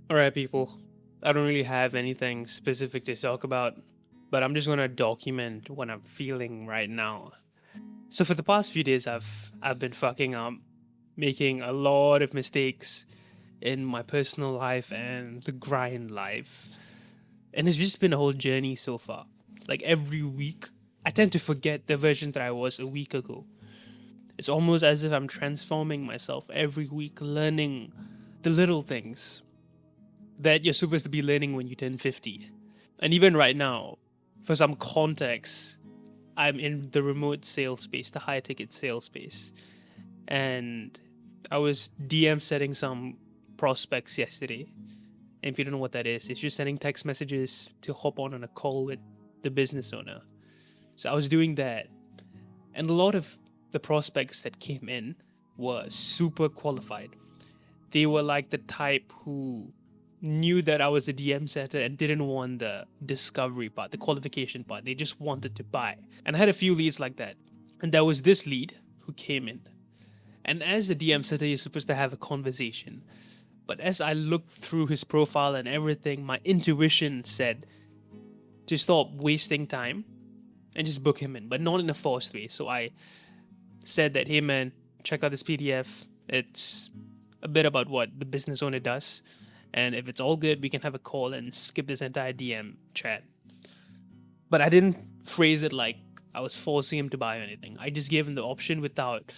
All right, people. I don't really have anything specific to talk about, but I'm just gonna document what I'm feeling right now. So for the past few days, I've been fucking up, making a lot of mistakes in my personal life and the grind life, and it's just been a whole journey so far. Like every week, I tend to forget the version that I was a week ago. It's almost as if I'm transforming myself every week, learning the little things that you're supposed to be learning when you turn 50. And even right now, for some context, I'm in the remote sales space, the high ticket sales space. And I was DM setting some prospects yesterday. And if you don't know what that is, it's just sending text messages to hop on a call with the business owner. So I was doing that. And a lot of the prospects that came in were super qualified. They were like the type who knew that I was a DM setter and didn't want the discovery part, the qualification part. They just wanted to buy. And I had a few leads like that. And there was this lead who came in. And as a DM setter, you're supposed to have a conversation. But as I looked through his profile and everything, my intuition said to stop wasting time and just book him in, but not in a forced way. So I said that, hey man, check out this PDF. It's a bit about what the business owner does. And if it's all good, we can have a call and skip this entire DM chat. But I didn't phrase it like I was forcing him to buy anything. I just gave him the option without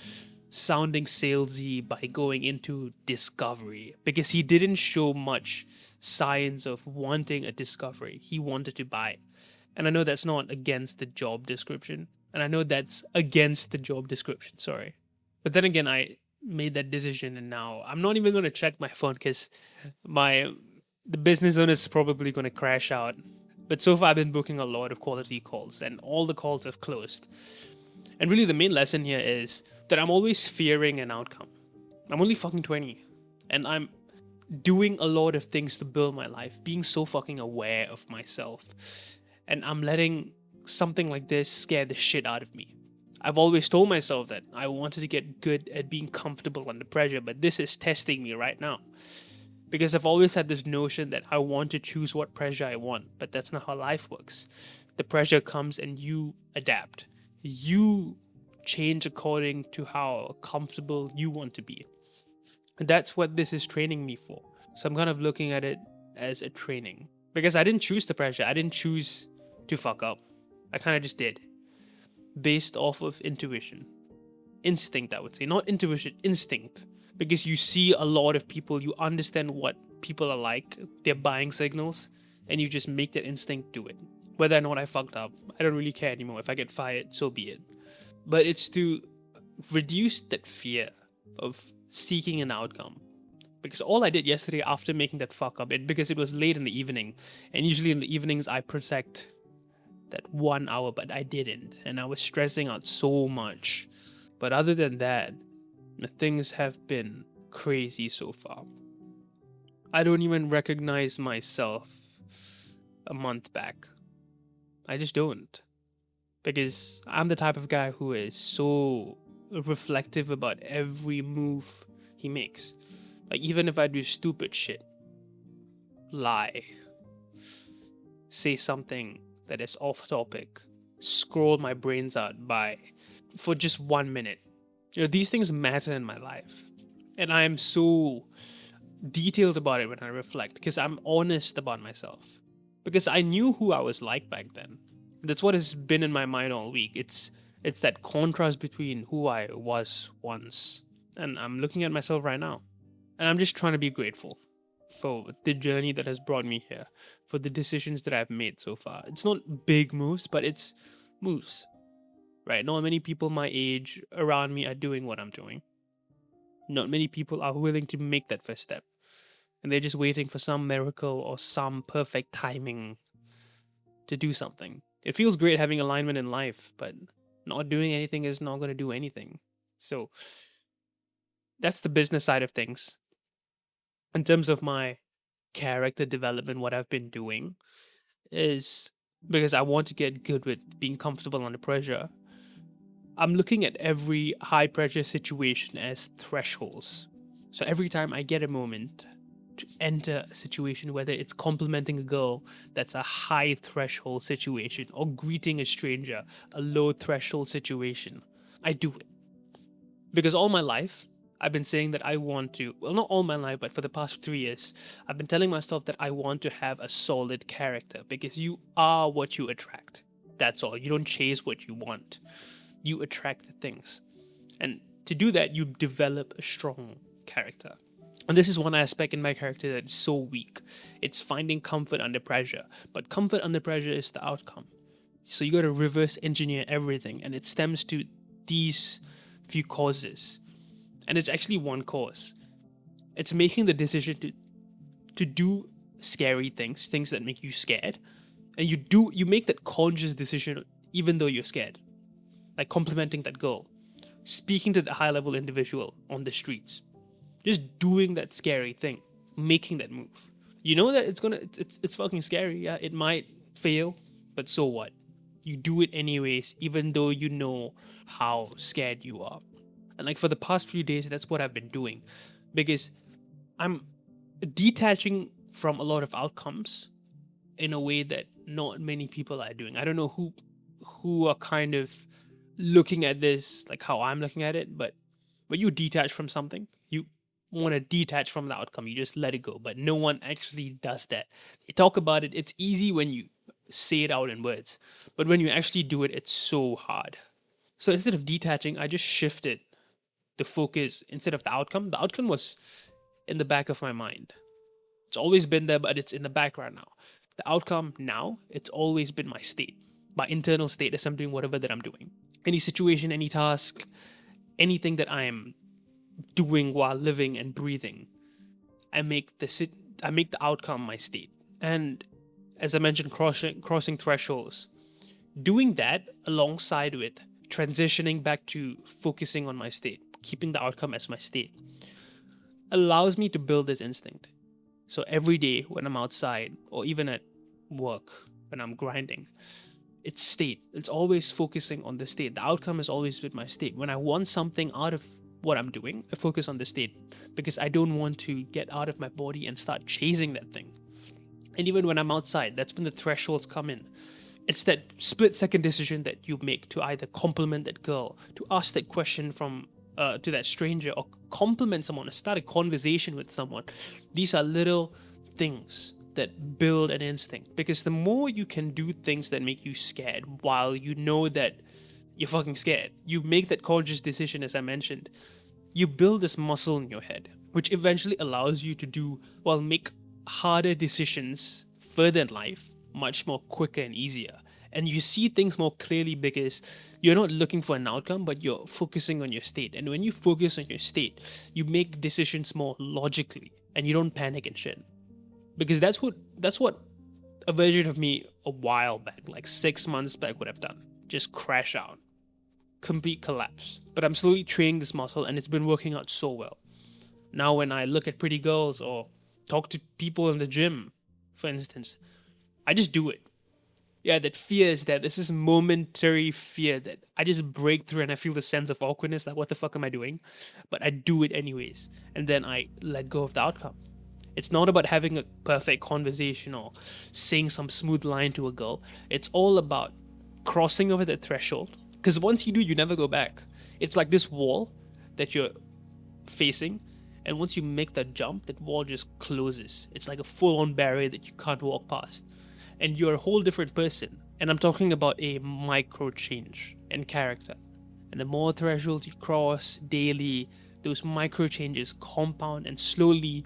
sounding salesy by going into discovery because he didn't show much signs of wanting a discovery. He wanted to buy. And I know that's not against the job description. And I know that's against the job description, sorry. But then again, I made that decision and now I'm not even going to check my phone because my the business owner is probably going to crash out. But so far I've been booking a lot of quality calls and all the calls have closed. And really the main lesson here is that I'm always fearing an outcome. I'm only fucking 20 and I'm doing a lot of things to build my life, being so fucking aware of myself. And I'm letting something like this scare the shit out of me. I've always told myself that I wanted to get good at being comfortable under pressure, but this is testing me right now. Because I've always had this notion that I want to choose what pressure I want, but that's not how life works. The pressure comes and you adapt. You change according to how comfortable you want to be. And that's what this is training me for. So I'm kind of looking at it as a training. Because I didn't choose the pressure, I didn't choose to fuck up. I kind of just did. Based off of intuition. Instinct, I would say. Not intuition, instinct. Because you see a lot of people, you understand what people are like, their buying signals, and you just make that instinct do it. Whether or not I fucked up, I don't really care anymore. If I get fired, so be it. But it's to reduce that fear of seeking an outcome. Because all I did yesterday after making that fuck up, because it was late in the evening, and usually in the evenings I protect that 1 hour, but I didn't, and I was stressing out so much. But other than that, things have been crazy so far. I don't even recognize myself a month back. I just don't. Because I'm the type of guy who is so reflective about every move he makes. Like, even if I do stupid shit, lie, say something that is off topic, scroll my brains out by for just 1 minute. These things matter in my life. And I am so detailed about it when I reflect because I'm honest about myself. Because I knew who I was like back then. That's what has been in my mind all week. It's that contrast between who I was once and I'm looking at myself right now. And I'm just trying to be grateful for the journey that has brought me here, for the decisions that I've made so far. It's not big moves, but it's moves, right? Not many people my age around me are doing what I'm doing. Not many people are willing to make that first step. And they're just waiting for some miracle or some perfect timing to do something. It feels great having alignment in life, but not doing anything is not going to do anything. So that's the business side of things. In terms of my character development, what I've been doing is because I want to get good with being comfortable under pressure. I'm looking at every high pressure situation as thresholds. So every time I get a moment to enter a situation, whether it's complimenting a girl, that's a high threshold situation, or greeting a stranger, a low threshold situation, I do it. Because all my life, I've been saying that I want to, well, not all my life, but for the past 3 years, I've been telling myself that I want to have a solid character, because you are what you attract. That's all. You don't chase what you want, you attract the things. And to do that, you develop a strong character. And this is one aspect in my character that is so weak. It's finding comfort under pressure. But comfort under pressure is the outcome. So you got to reverse engineer everything. And it stems to these few causes. And it's actually one cause. It's making the decision to do scary things, things that make you scared. And you make that conscious decision even though you're scared. Like complimenting that girl, speaking to the high level individual on the streets, just doing that scary thing, making that move. You know that it's fucking scary. Yeah, it might fail, but so what? You do it anyways, even though you know how scared you are. And like for the past few days, that's what I've been doing, because I'm detaching from a lot of outcomes in a way that not many people are doing. I don't know who are kind of looking at this like how I'm looking at it, but when you detach from something, you want to detach from the outcome. You just let it go, but no one actually does that. They talk about it. It's easy when you say it out in words, but when you actually do it, it's so hard. So instead of detaching, I just shifted the focus. Instead of the outcome was in the back of my mind. It's always been there, but it's in the background now. The outcome now, it's always been my state, my internal state as I'm doing whatever that I'm doing. Any situation, any task, anything that I am doing while living and breathing, I make the outcome my state. And as I mentioned, crossing thresholds, doing that alongside with transitioning back to focusing on my state, keeping the outcome as my state, allows me to build this instinct. So every day when I'm outside or even at work, when I'm grinding, it's state. It's always focusing on the state. The outcome is always with my state. When I want something out of what I'm doing, I focus on the state, because I don't want to get out of my body and start chasing that thing. And even when I'm outside, that's when the thresholds come in. It's that split second decision that you make to either compliment that girl, to ask that question to that stranger, or compliment someone, or start a conversation with someone. These are little things that build an instinct, because the more you can do things that make you scared while you know that you're fucking scared, you make that conscious decision, as I mentioned, you build this muscle in your head, which eventually allows you to make harder decisions further in life much more quicker and easier. And you see things more clearly because you're not looking for an outcome, but you're focusing on your state. And when you focus on your state, you make decisions more logically and you don't panic and shit. Because that's what a version of me a while back, like 6 months back, would have done. Just crash out. Complete collapse. But I'm slowly training this muscle and it's been working out so well. Now when I look at pretty girls or talk to people in the gym, for instance, I just do it. Yeah, that fear is there. This is momentary fear that I just break through and I feel the sense of awkwardness, like what the fuck am I doing? But I do it anyways. And then I let go of the outcome. It's not about having a perfect conversation or saying some smooth line to a girl. It's all about crossing over that threshold. Because once you do, you never go back. It's like this wall that you're facing. And once you make that jump, that wall just closes. It's like a full-on barrier that you can't walk past. And you're a whole different person. And I'm talking about a micro change in character. And the more thresholds you cross daily, those micro changes compound, and slowly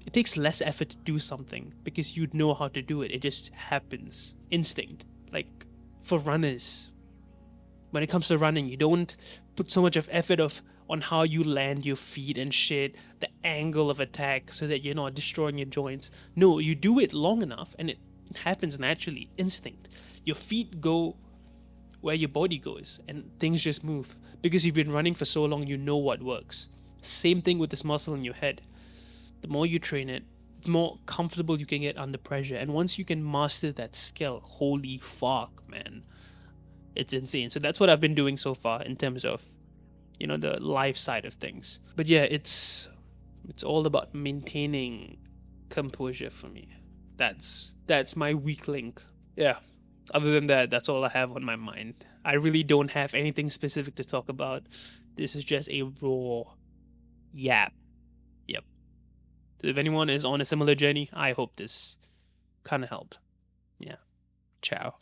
it takes less effort to do something because you know how to do it. It just happens. Instinct. Like for runners, when it comes to running, you don't put so much of effort on how you land your feet and shit, the angle of attack so that you're not destroying your joints. No, you do it long enough and it happens naturally. Instinct. Your feet go where your body goes and things just move. Because you've been running for so long, you know what works. Same thing with this muscle in your head. The more you train it, the more comfortable you can get under pressure. And once you can master that skill, holy fuck, man. It's insane. So that's what I've been doing so far in terms of, the life side of things. But yeah, it's It's all about maintaining composure for me. That's my weak link. Yeah. Other than that, that's all I have on my mind. I really don't have anything specific to talk about. This is just a raw yap. Yep. So if anyone is on a similar journey, I hope this kind of helped. Yeah. Ciao.